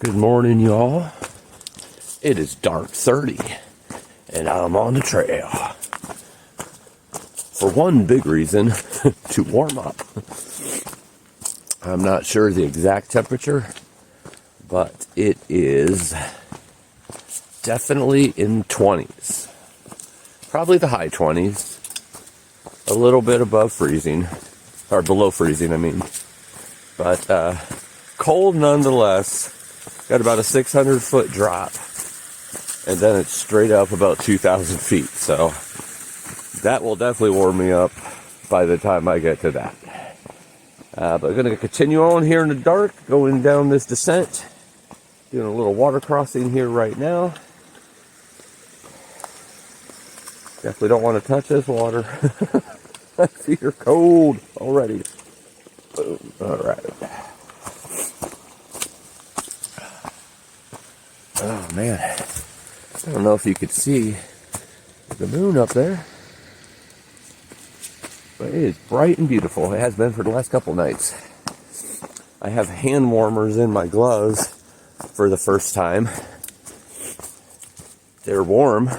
Good morning, y'all. It is dark 30, and I'm on the trail. For one big reason, to warm up. I'm not sure the exact temperature, but it is definitely in 20s. Probably the high 20s. A little bit above freezing, or below freezing, I mean. But cold nonetheless. Got about a 600-foot drop, and then it's straight up about 2,000 feet. So that will definitely warm me up by the time I get to that. But I'm going to continue on here in the dark, going down this descent. Doing a little water crossing here right now. Definitely don't want to touch this water. My feet are cold already. Boom. All right. Oh man, I don't know if you could see the moon up there, but it is bright and beautiful. It has been for the last couple nights. I have hand warmers in my gloves for the first time. They're warm,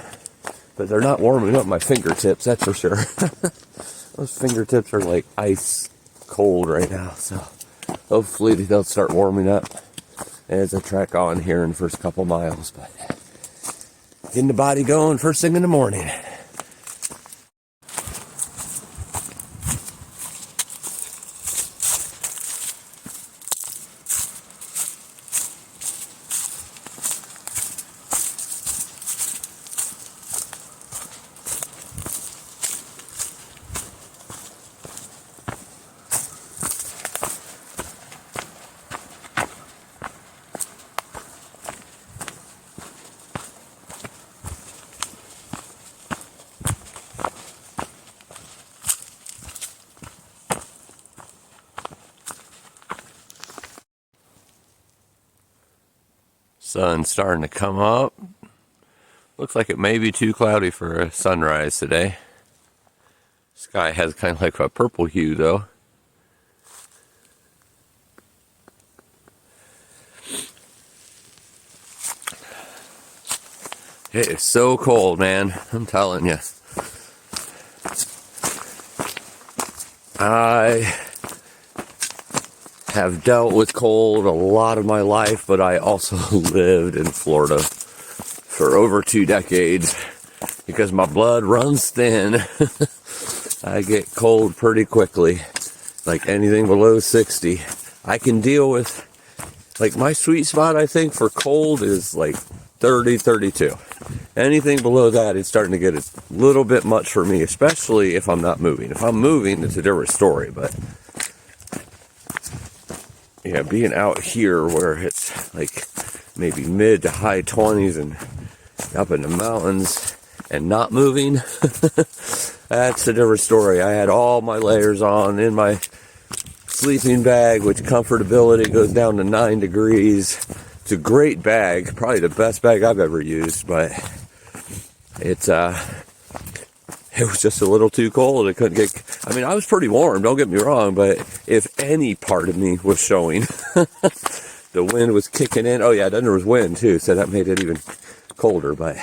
but they're not warming up my fingertips, that's for sure. Those fingertips are like ice cold right now, so hopefully they'll start warming up as I trek on here in the first couple miles. But getting the body going first thing in the morning. Sun's starting to come up. Looks like it may be too cloudy for a sunrise today. Sky has kind of like a purple hue though. It is so cold, man. I'm telling you. I have dealt with cold a lot of my life, but I also lived in Florida for over 2 decades because my blood runs thin. I get cold pretty quickly, like anything below 60. I can deal with, like my sweet spot I think for cold is like 30, 32. Anything below that is starting to get a little bit much for me, especially if I'm not moving. If I'm moving, it's a different story, but yeah, being out here where it's like maybe mid to high 20s and up in the mountains and not moving, that's a different story. I had all my layers on in my sleeping bag, which comfortability goes down to 9 degrees. It's a great bag, probably the best bag I've ever used, but it was just a little too cold. It couldn't get, I mean, I was pretty warm, don't get me wrong, but if any part of me was showing, the wind was kicking in. Oh yeah, then there was wind too, so that made it even colder, but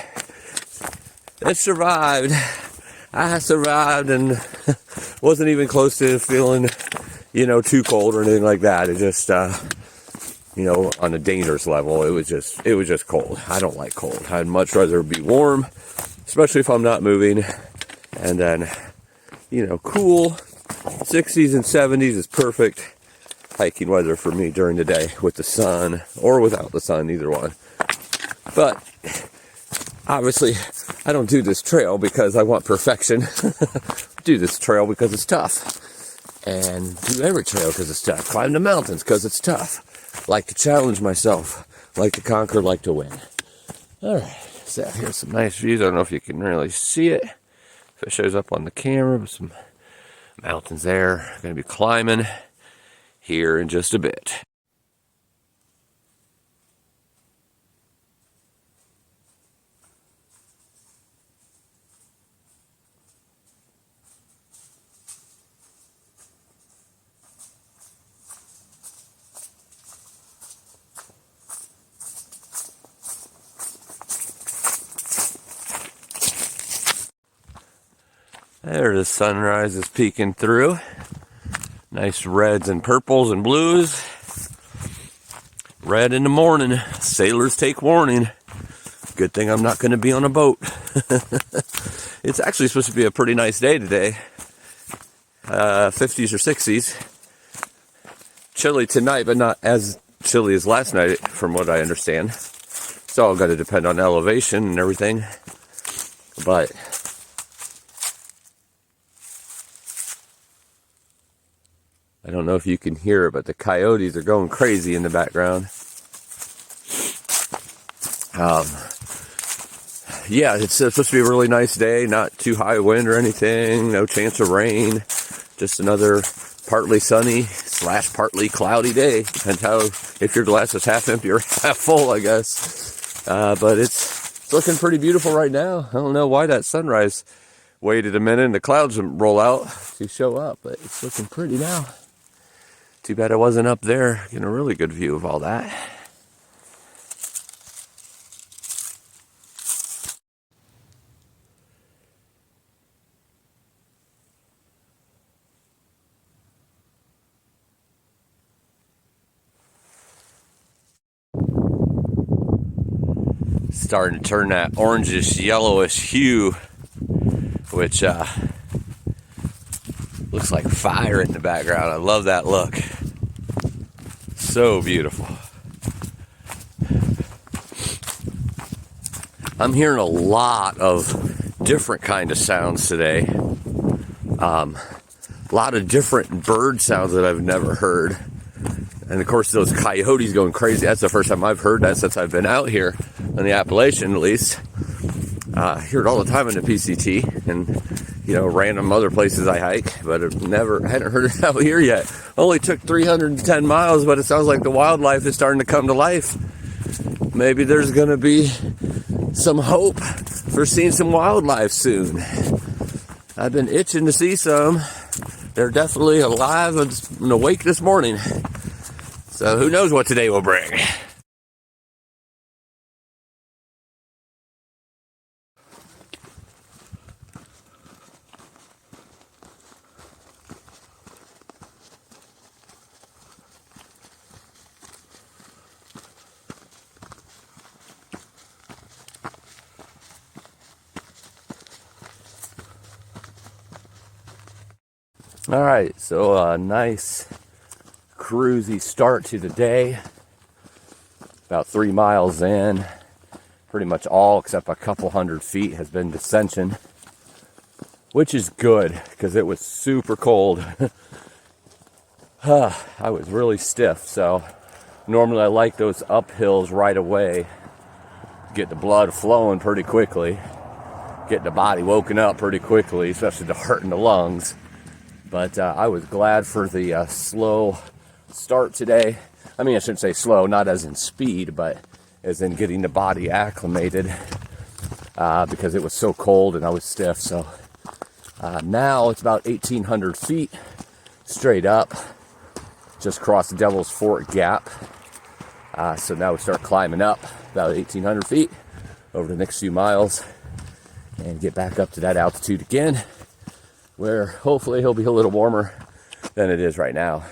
it survived. I survived and wasn't even close to feeling, too cold or anything like that. It just, on a dangerous level, it was just cold. I don't like cold. I'd much rather be warm, especially if I'm not moving. And then, cool 60s and 70s is perfect hiking weather for me during the day with the sun or without the sun, either one. But obviously, I don't do this trail because I want perfection. I do this trail because it's tough. And do every trail because it's tough. Climb the mountains because it's tough. Like to challenge myself. Like to conquer, like to win. Alright, so here's some nice views. I don't know if you can really see it. If it shows up on the camera, but some mountains there. I'm going to be climbing here in just a bit. There the sunrise is peeking through. Nice reds and purples and blues. Red in the morning. Sailors take warning. Good thing I'm not going to be on a boat. It's actually supposed to be a pretty nice day today. 50s or 60s. Chilly tonight, but not as chilly as last night, from what I understand. It's all going to depend on elevation and everything. But I don't know if you can hear it, but the coyotes are going crazy in the background. Yeah, it's supposed to be a really nice day. Not too high wind or anything. No chance of rain. Just another partly sunny / partly cloudy day. Depends how, if your glass is half empty or half full, I guess. But it's looking pretty beautiful right now. I don't know why that sunrise waited a minute and the clouds roll out to show up, but it's looking pretty now. Too bad I wasn't up there getting a really good view of all that. Starting to turn that orangish yellowish hue, which looks like fire in the background. I love that look. So beautiful. I'm hearing a lot of different kind of sounds today. A lot of different bird sounds that I've never heard. And of course those coyotes going crazy. That's the first time I've heard that since I've been out here on the Appalachian, at least. I hear it all the time in the PCT and, you know, random other places I hike, but I've hadn't heard it out here yet. Only took 310 miles, but it sounds like the wildlife is starting to come to life. Maybe there's going to be some hope for seeing some wildlife soon. I've been itching to see some. They're definitely alive and awake this morning. So who knows what today will bring. All right, so a nice cruisy start to the day. About 3 miles in, pretty much all except a couple hundred feet has been descension, which is good because it was super cold. I was really stiff, so normally I like those uphills right away. Get the blood flowing pretty quickly, get the body woken up pretty quickly, especially the heart and the lungs. But I was glad for the slow start today. I mean, I shouldn't say slow, not as in speed, but as in getting the body acclimated because it was so cold and I was stiff. So now it's about 1,800 feet straight up. Just crossed the Devil's Fork Gap. So now we start climbing up about 1,800 feet over the next few miles and get back up to that altitude again, where hopefully it'll be a little warmer than it is right now.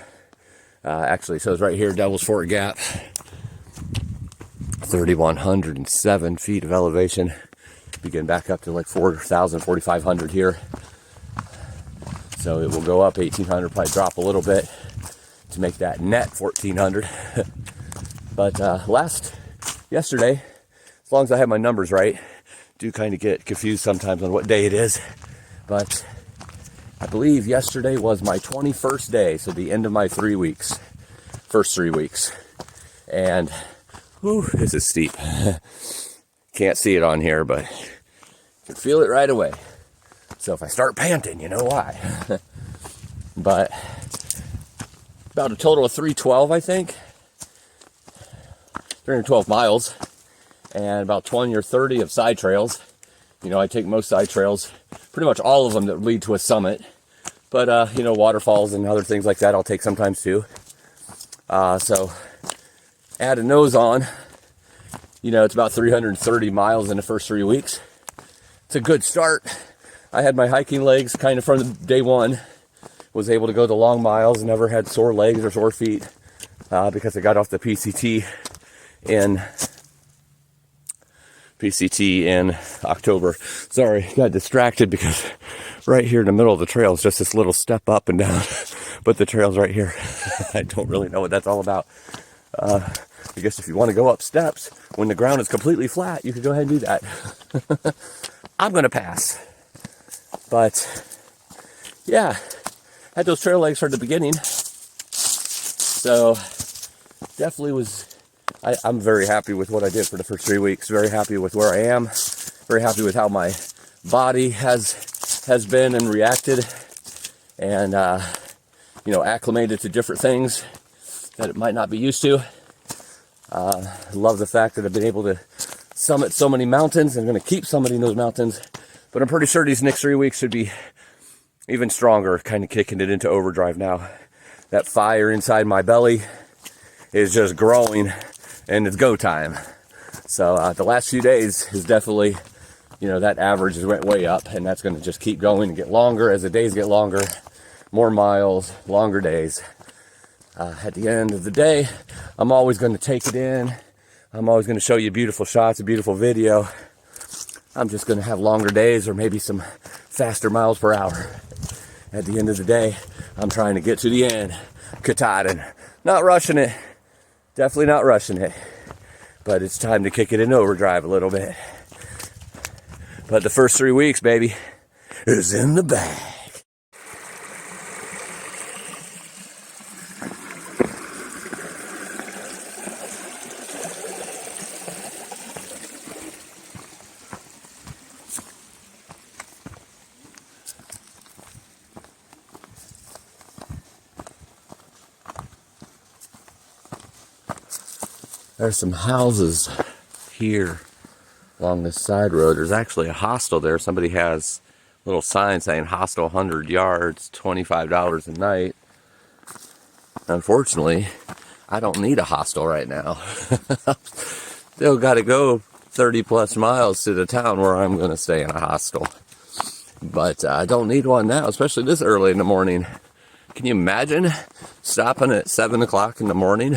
Actually, so it's right here, Devil's Fork Gap, 3,107 feet of elevation. Be getting back up to like 4,000, 4,500 here. So it will go up 1,800, probably drop a little bit to make that net 1,400. But yesterday, as long as I have my numbers right, do kind of get confused sometimes on what day it is. But I believe yesterday was my 21st day, so the end of my 3 weeks, first 3 weeks. And, whew, this is steep. Can't see it on here, but you can feel it right away. So if I start panting, you know why. But about a total of 312, I think. 312 miles, and about 20 or 30 of side trails. You know, I take most side trails, pretty much all of them that lead to a summit. But, you know, waterfalls and other things like that I'll take sometimes too. So, adding those on, you know, it's about 330 miles in the first 3 weeks. It's a good start. I had my hiking legs kind of from day one. Was able to go the long miles, never had sore legs or sore feet because I got off the PCT in October. Sorry, got distracted because right here in the middle of the trail is just this little step up and down, but the trail's right here. I don't really know what that's all about. I guess if you want to go up steps when the ground is completely flat, you could go ahead and do that. I'm going to pass. But yeah, had those trail legs from the beginning. So definitely I'm very happy with what I did for the first 3 weeks. Very happy with where I am. Very happy with how my body has been and reacted, and acclimated to different things that it might not be used to. Love the fact that I've been able to summit so many mountains. I'm going to keep summiting those mountains, but I'm pretty sure these next 3 weeks should be even stronger, kind of kicking it into overdrive now. That fire inside my belly is just growing, and it's go time. So the last few days is definitely, that average has went way up, and that's going to just keep going and get longer as the days get longer. More miles, longer days. At the end of the day, I'm always going to take it in. I'm always going to show you beautiful shots, a beautiful video. I'm just going to have longer days or maybe some faster miles per hour. At the end of the day, I'm trying to get to the end. Katahdin. Not rushing it. Definitely not rushing it. But it's time to kick it in overdrive a little bit. But the first 3 weeks, baby, is in the bag. There's some houses here along this side road. There's actually a hostel there. Somebody has a little sign saying hostel 100 yards, $25 a night. Unfortunately, I don't need a hostel right now. Still got to go 30 plus miles to the town where I'm going to stay in a hostel. But I don't need one now, especially this early in the morning. Can you imagine stopping at 7 o'clock in the morning?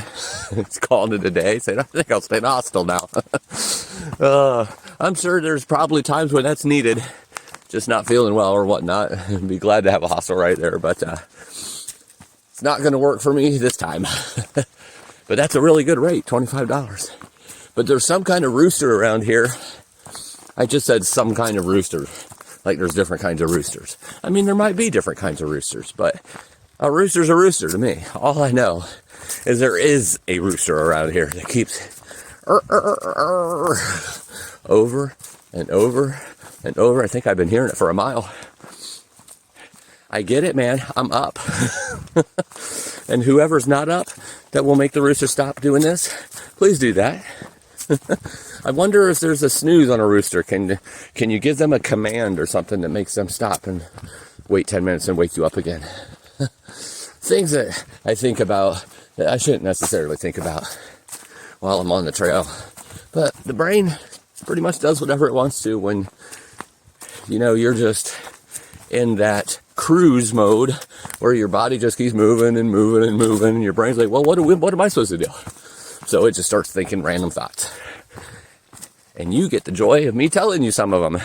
It's calling it a day, saying, I think I'll stay in a hostel now. I'm sure there's probably times when that's needed, just not feeling well or whatnot. I'd be glad to have a hostel right there, but it's not going to work for me this time. But that's a really good rate, $25. But there's some kind of rooster around here. I just said some kind of rooster, like there's different kinds of roosters. I mean, there might be different kinds of roosters, but a rooster's a rooster to me. All I know is there is a rooster around here that keeps over and over and over. I think I've been hearing it for a mile. I get it, man. I'm up. And whoever's not up that will make the rooster stop doing this, please do that. I wonder if there's a snooze on a rooster. Can you give them a command or something that makes them stop and wait 10 minutes and wake you up again? Things that I think about that I shouldn't necessarily think about while I'm on the trail. But the brain pretty much does whatever it wants to when, you're just in that cruise mode where your body just keeps moving and moving and moving, and your brain's like, well, what am I supposed to do? So it just starts thinking random thoughts. And you get the joy of me telling you some of them.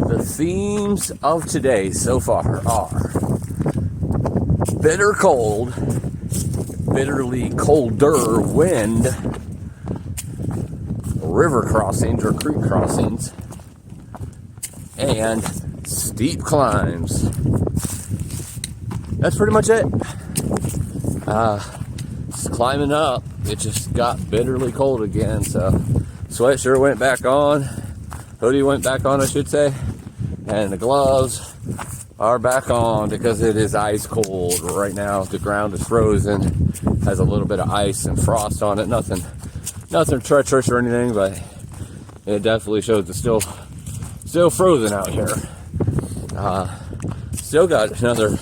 The themes of today so far are bitter cold, bitterly colder wind, river crossings or creek crossings, and steep climbs. That's pretty much it. climbing up. It just got bitterly cold again, so sweatshirt went back on, hoodie went back on, I should say, and the gloves are back on because it is ice cold right now. The ground is frozen, has a little bit of ice and frost on it. Nothing treacherous or anything, but it definitely shows it's still frozen out here. Still got another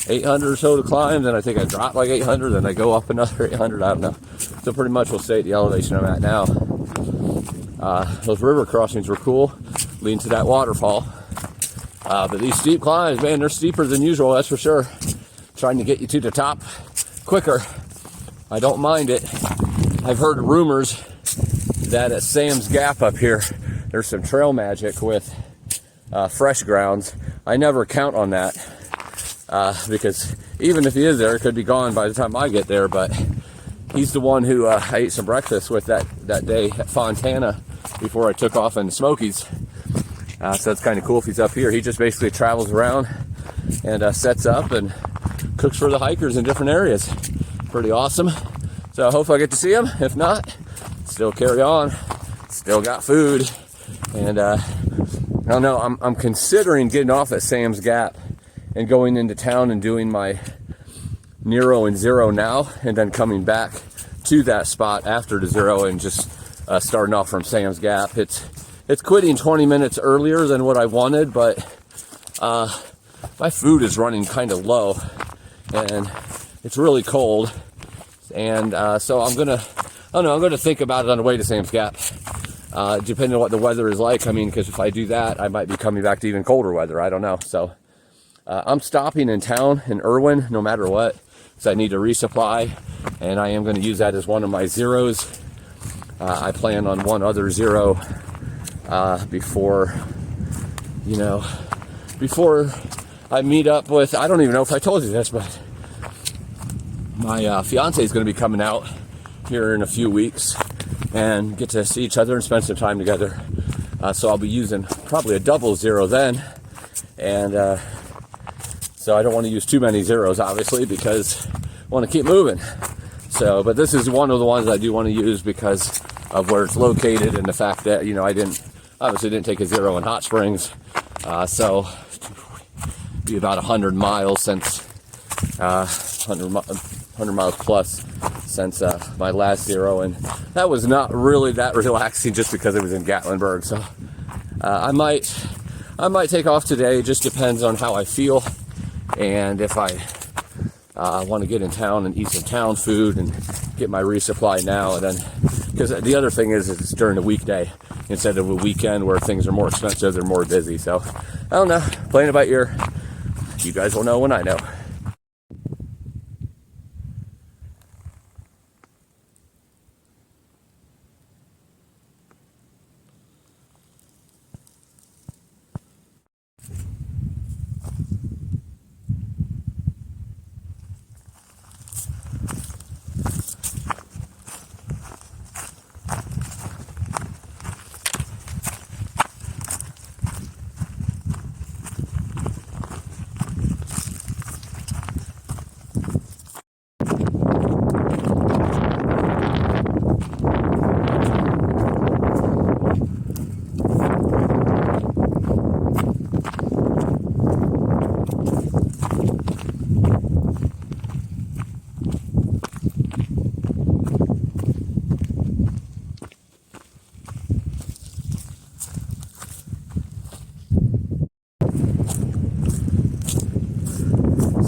800 or so to climb. Then I think I dropped like 800, then I go up another 800. I don't know. So pretty much we'll stay at the elevation I'm at now. Those river crossings were cool, leading to that waterfall. But these steep climbs, man, they're steeper than usual, that's for sure. Trying to get you to the top quicker. I don't mind it. I've heard rumors that at Sam's Gap up here, there's some trail magic with fresh grounds. I never count on that because even if he is there, it could be gone by the time I get there. But he's the one who I ate some breakfast with that day at Fontana before I took off in the Smokies. So it's kind of cool if he's up here. He just basically travels around and sets up and cooks for the hikers in different areas. Pretty awesome. So I hope I get to see him. If not, still carry on. Still got food. And I don't know, I'm considering getting off at Sam's Gap and going into town and doing my Nero and Zero now, and then coming back to that spot after the Zero and just starting off from Sam's Gap. It's quitting 20 minutes earlier than what I wanted, but my food is running kind of low and it's really cold. And so I'm gonna think about it on the way to Sam's Gap, depending on what the weather is like. I mean, because if I do that, I might be coming back to even colder weather. I don't know. So I'm stopping in town in Irwin no matter what, because I need to resupply, and I am going to use that as one of my zeros. I plan on one other zero before I meet up with, I don't even know if I told you this, but my fiance is going to be coming out here in a few weeks and get to see each other and spend some time together. So I'll be using probably a double zero then. And so I don't want to use too many zeros, obviously, because I want to keep moving. So, but this is one of the ones I do want to use because of where it's located and the fact that, I obviously didn't take a zero in Hot Springs. So be about 100 miles since 100 miles plus since my last zero, and that was not really that relaxing just because it was in Gatlinburg. So I might take off today. It just depends on how I feel and if I want to get in town and eat some town food and get my resupply now. And then, because the other thing is it's during the weekday instead of a weekend where things are more expensive, they're more busy. So I don't know, playing it by ear. You guys will know when I know.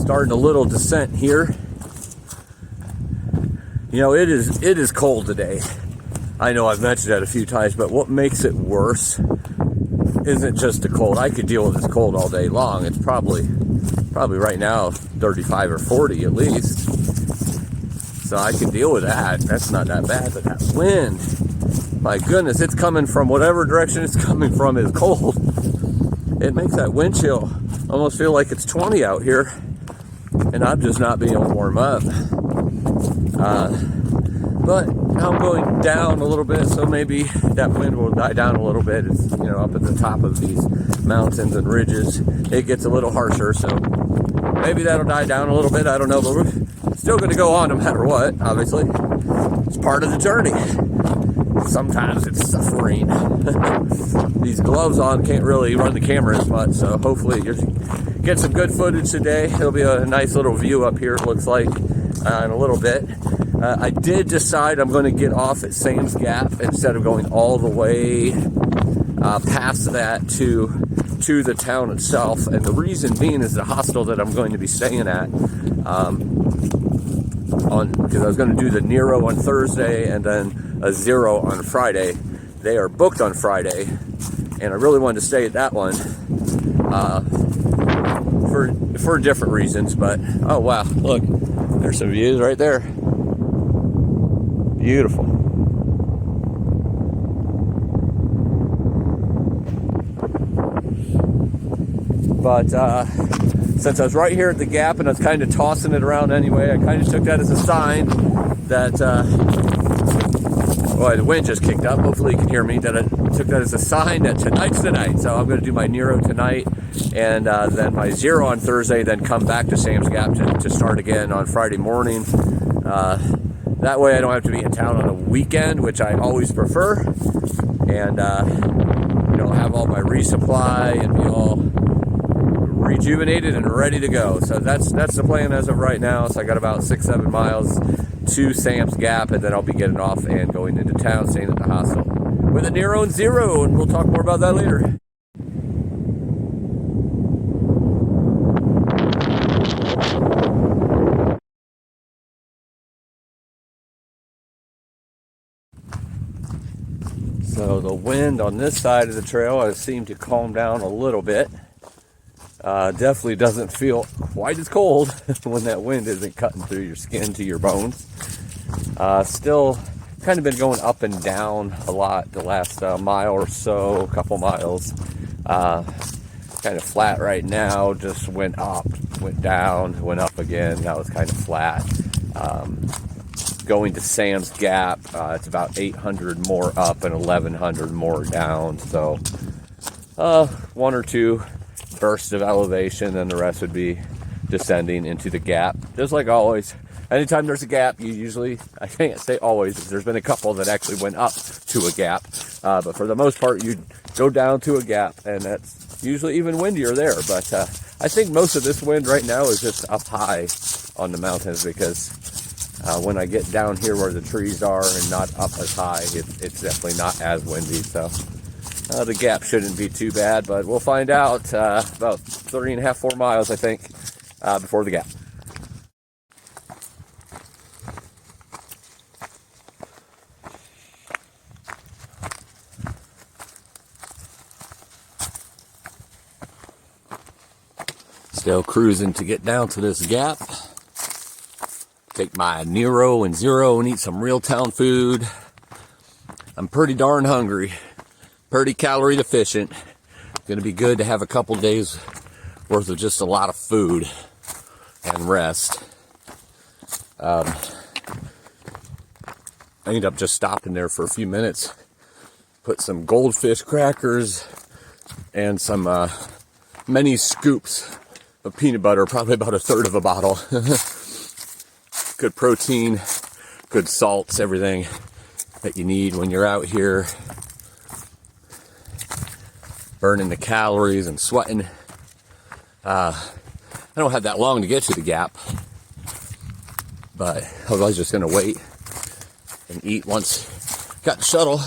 Starting a little descent here. It is cold today. I know I've mentioned that a few times, but what makes it worse isn't just the cold. I could deal with this cold all day long. It's probably right now 35 or 40 at least. So I can deal with that. That's not that bad, but that wind, my goodness, it's coming from whatever direction it's coming from is cold. It makes that wind chill almost feel like it's 20 out here. And I'm just not being able to warm up. But I'm going down a little bit, so maybe that wind will die down a little bit. It's, up at the top of these mountains and ridges, it gets a little harsher, so maybe that'll die down a little bit. I don't know, but Still going to go on no matter what, obviously. It's part of the journey. Sometimes it's suffering. These gloves on can't really run the camera as much, so hopefully you get some good footage today. It'll be a nice little view up here, it looks like, in a little bit. I did decide I'm going to get off at Sam's Gap instead of going all the way past that to the town itself. And the reason being is the hostel that I'm going to be staying at, because I was going to do the Nero on Thursday and then a Zero on Friday. They are booked on Friday, and I really wanted to stay at that one for different reasons. But oh wow, look, there's some views right there. Beautiful. But since I was right here at the gap and I was kind of tossing it around anyway, I kind of took that as a sign that, boy, the wind just kicked up. Hopefully you can hear me. That I took that as a sign that tonight's the night. So I'm going to do my Nero tonight, and then my Zero on Thursday, then come back to Sam's Gap to start again on Friday morning. That way I don't have to be in town on a weekend, which I always prefer, and have all my resupply and be all rejuvenated and ready to go. So that's the plan as of right now. So I got about 6-7 miles to Sam's Gap, and then I'll be getting off and going into town, staying at the hostel with a Nero and Zero, and we'll talk more about that later. So the wind on this side of the trail has seemed to calm down a little bit. Definitely doesn't feel quite as cold when that wind isn't cutting through your skin to your bones. Still kind of been going up and down a lot the last mile or so, couple miles. Kind of flat right now, just went up, went down, went up again. Now it's kind of flat. Going to Sam's Gap, it's about 800 more up and 1100 more down. So one or two bursts of elevation, and the rest would be descending into the gap. Just like always, anytime there's a gap, you usually, I can't say always, there's been a couple that actually went up to a gap, but for the most part you go down to a gap, and that's usually even windier there. But I think most of this wind right now is just up high on the mountains, because when I get down here where the trees are and not up as high, it's definitely not as windy. So the gap shouldn't be too bad, but we'll find out about 3.5-4 miles, I think, before the gap. Still cruising to get down to this gap. Take my Nero and Zero and eat some real town food. I'm pretty darn hungry. Pretty calorie deficient. Gonna be good to have a couple days worth of just a lot of food and rest. I ended up just stopping there for a few minutes, put some goldfish crackers and some mini scoops of peanut butter, probably about 1/3 of a bottle. Good protein, good salts, everything that you need when you're out here burning the calories and sweating. I don't have that long to get to the gap, but I was just gonna wait and eat once got the shuttle,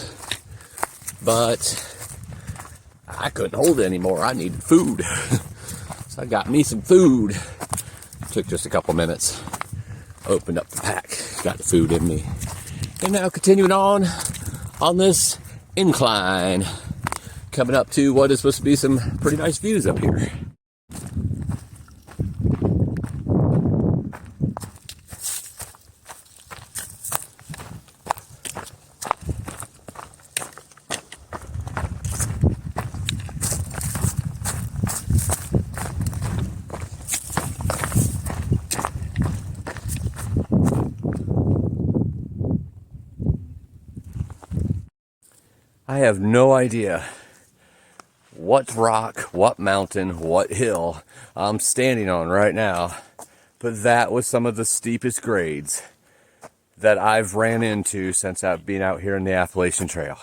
but I couldn't hold it anymore. I needed food. So I got me some food. Took just a couple minutes. Opened up the pack, got the food in me. And now continuing on this incline, coming up to what is supposed to be some pretty nice views up here. I have no idea what rock, what mountain, what hill I'm standing on right now, but that was some of the steepest grades that I've ran into since I've been out here in the Appalachian Trail.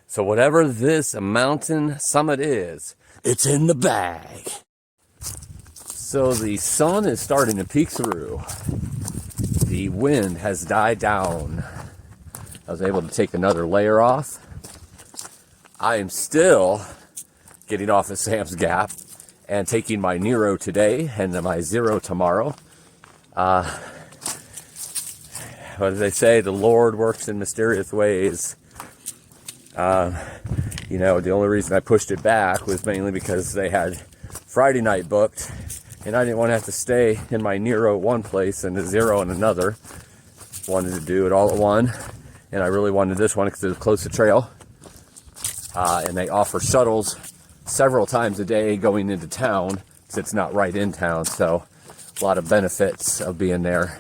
So whatever this mountain summit is, it's in the bag. So the sun is starting to peek through. The wind has died down. I was able to take another layer off. I am still getting off at Sam's Gap and taking my Nero today and my Zero tomorrow. What do they say? The Lord works in mysterious ways. You know, the only reason I pushed it back was mainly because they had Friday night booked, and I didn't want to have to stay in my Nero at one place and the Zero in another. Wanted to do it all at one, and I really wanted this one because it was close to trail. And they offer shuttles several times a day going into town, because it's not right in town, so a lot of benefits of being there.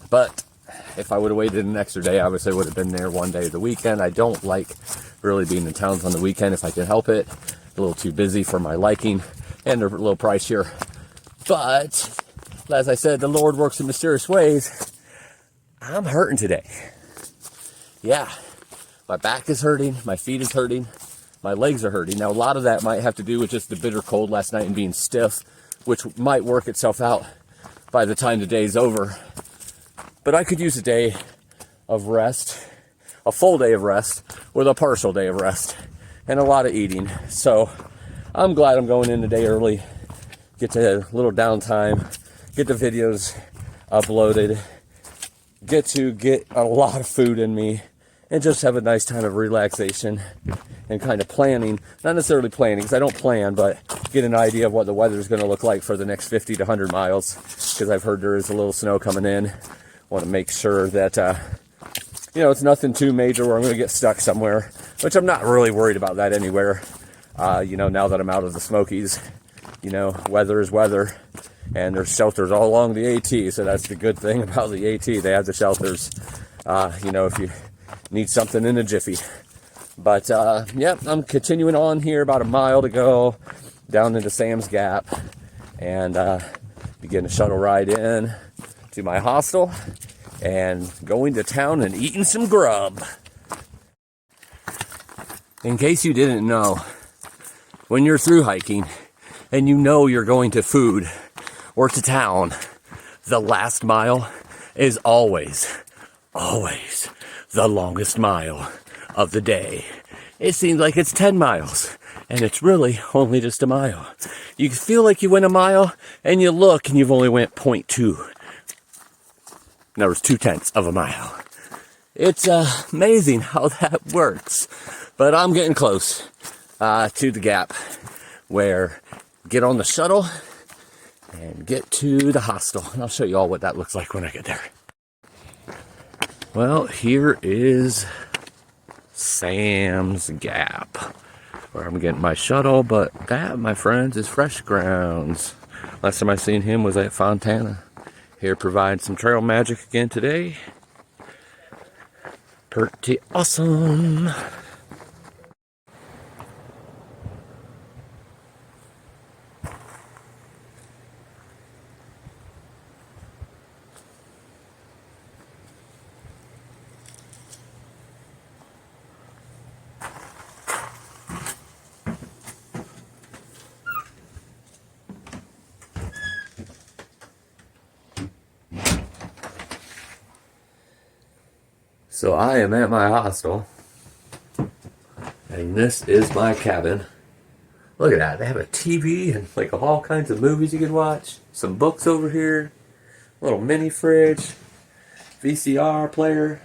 But if I would have waited an extra day, obviously I would have been there one day of the weekend. I don't like really being in towns on the weekend if I can help it. A little too busy for my liking, and they're a little pricier. But, as I said, the Lord works in mysterious ways. I'm hurting today. Yeah, my back is hurting, my feet is hurting, my legs are hurting. Now, a lot of that might have to do with just the bitter cold last night and being stiff, which might work itself out by the time the day's over. But I could use a day of rest, a full day of rest, with a partial day of rest, and a lot of eating. So I'm glad I'm going in the day early, get to a little downtime, get the videos uploaded, get to get a lot of food in me, and just have a nice time of relaxation and kind of planning. Not necessarily planning, because I don't plan, but get an idea of what the weather is going to look like for the next 50 to 100 miles, because I've heard there is a little snow coming in. Want to make sure that, you know, it's nothing too major where I'm going to get stuck somewhere, which I'm not really worried about that anywhere. You know, now that I'm out of the Smokies, you know, weather is weather, and there's shelters all along the AT, so that's the good thing about the AT. They have the shelters, you know, if you need something in a jiffy. But, yeah, I'm continuing on here, about a mile to go, down into Sam's Gap, and begin a shuttle ride in to my hostel, and going to town and eating some grub. In case you didn't know, when you're through hiking and you know you're going to food or to town, the last mile is always the longest mile of the day. It seems like it's 10 miles, and it's really only just a mile. You feel like you went a mile, and you look and you've only went 0.2. That was 0.2 of a mile. It's amazing how that works. But I'm getting close to the gap where get on the shuttle and get to the hostel. And I'll show you all what that looks like when I get there. Well, here is Sam's Gap, where I'm getting my shuttle. But that, my friends, is Fresh Grounds. Last time I seen him was at Fontana. Here provides some trail magic again today. Pretty awesome. So I am at my hostel, and this is my cabin. Look at that, they have a TV and like all kinds of movies you can watch, some books over here, a little mini fridge, VCR player.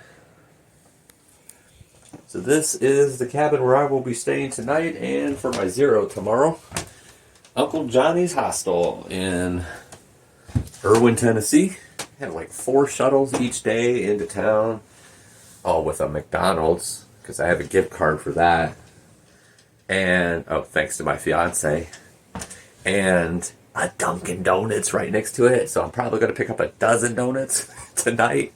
So this is the cabin where I will be staying tonight and for my Zero tomorrow. Uncle Johnny's Hostel in Irwin, Tennessee. Have like 4 shuttles each day into town. All with a McDonald's, because I have a gift card for that. And, oh, thanks to my fiance. And a Dunkin' Donuts right next to it. So I'm probably going to pick up a dozen donuts tonight,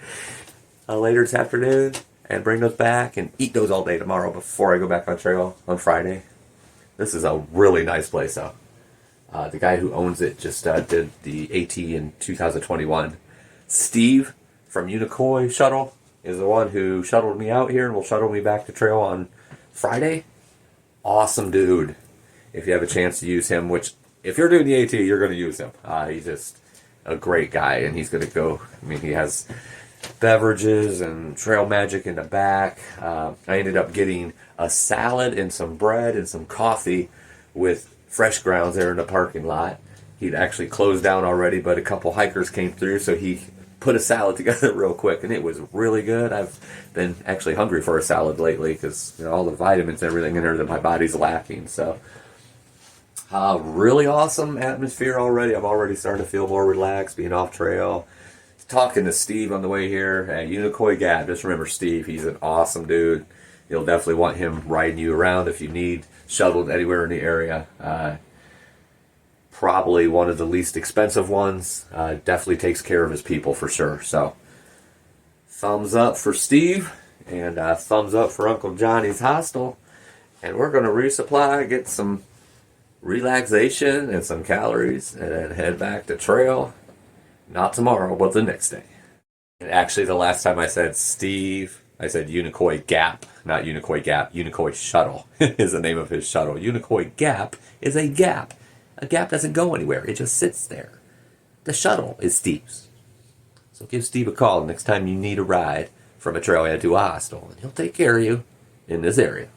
later this afternoon, and bring those back and eat those all day tomorrow before I go back on trail on Friday. This is a really nice place, though. The guy who owns it just did the AT in 2021. Steve from Unicoi Shuttle is the one who shuttled me out here and will shuttle me back to trail on Friday. Awesome dude. If you have a chance to use him, which if you're doing the AT, you're going to use him. He's just a great guy, and he's going to go. I mean, he has beverages and trail magic in the back. I ended up getting a salad and some bread and some coffee with Fresh Grounds there in the parking lot. He'd actually closed down already, but a couple hikers came through, so he put a salad together real quick, and it was really good. I've been actually hungry for a salad lately because all the vitamins and everything in there that my body's lacking. So really awesome atmosphere already. I'm already starting to feel more relaxed being off trail. Talking to Steve on the way here at Unicoi Gap. Just remember Steve, he's an awesome dude. You'll definitely want him riding you around if you need shuttled anywhere in the area. Probably one of the least expensive ones. Definitely takes care of his people for sure. So, thumbs up for Steve, and thumbs up for Uncle Johnny's hostel. And we're going to resupply, get some relaxation and some calories, and then head back to trail. Not tomorrow, but the next day. And actually, the last time I said Steve, I said Unicoi Gap, not Unicoi Gap. Unicoi Shuttle is the name of his shuttle. Unicoi Gap is a gap. A gap doesn't go anywhere. It just sits there. The shuttle is Steve's. So give Steve a call next time you need a ride from a trailhead to a hostel, and he'll take care of you in this area.